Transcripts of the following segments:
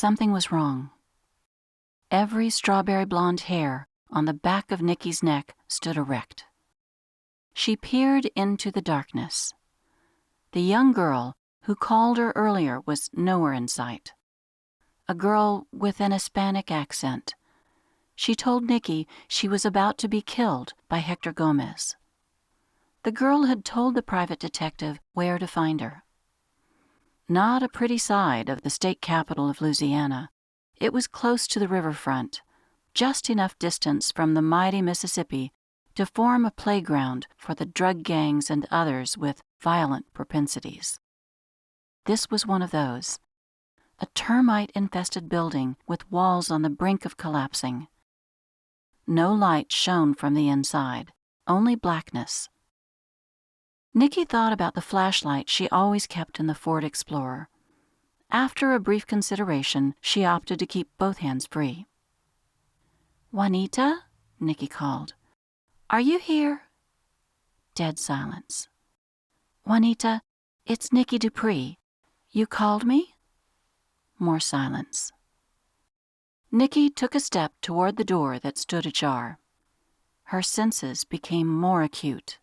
Something was wrong. Every strawberry blonde hair on the back of Niki's neck stood erect. She peered into the darkness. The young girl who called her earlier was nowhere in sight. A girl with an Hispanic accent. She told Niki she was about to be killed by Hector Gomez. The girl had told the private detective where to find her. Not a pretty side of the state capital of Louisiana. It was close to the riverfront, just enough distance from the mighty Mississippi to form a playground for the drug gangs and others with violent propensities. This was one of those, a termite-infested building with walls on the brink of collapsing. No light shone from the inside, only blackness. Niki thought about the flashlight she always kept in the Ford Explorer. After a brief consideration, she opted to keep both hands free. "Juanita?" Niki called. "Are you here?" Dead silence. "Juanita, it's Niki Dupre. You called me?" More silence. Niki took a step toward the door that stood ajar. Her senses became more acute.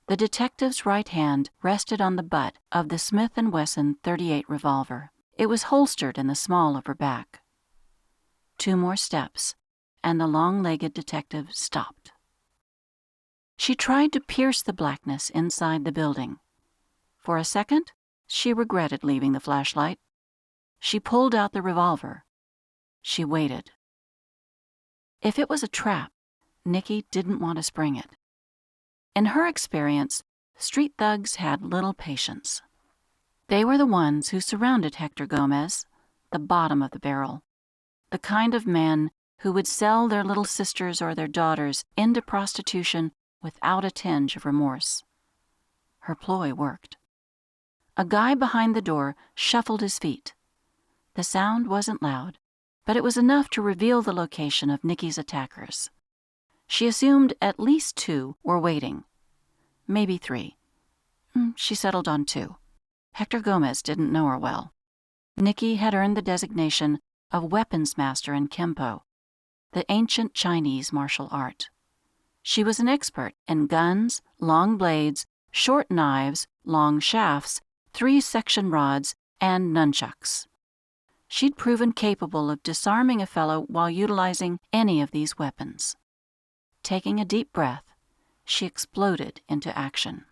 The detective's right hand rested on the butt of the Smith & Wesson .38 revolver. It was holstered in the small of her back. 2 more steps, and the long-legged detective stopped. She tried to pierce the blackness inside the building. For a second, she regretted leaving the flashlight. She pulled out the revolver. She waited. If it was a trap, Niki didn't want to spring it. In her experience, street thugs had little patience. They were the ones who surrounded Hector Gomez, the bottom of the barrel, the kind of men who would sell their little sisters or their daughters into prostitution without a tinge of remorse. Her ploy worked. A guy behind the door shuffled his feet. The sound wasn't loud, but it was enough to reveal the location of Niki's attackers. She assumed at least 2 were waiting. Maybe 3. She settled on 2. Hector Gomez didn't know her well. Niki had earned the designation of weapons master in Kempo, the ancient Chinese martial art. She was an expert in guns, long blades, short knives, long shafts, 3-section rods, and nunchucks. She'd proven capable of disarming a fellow while utilizing any of these weapons. Taking a deep breath, she exploded into action.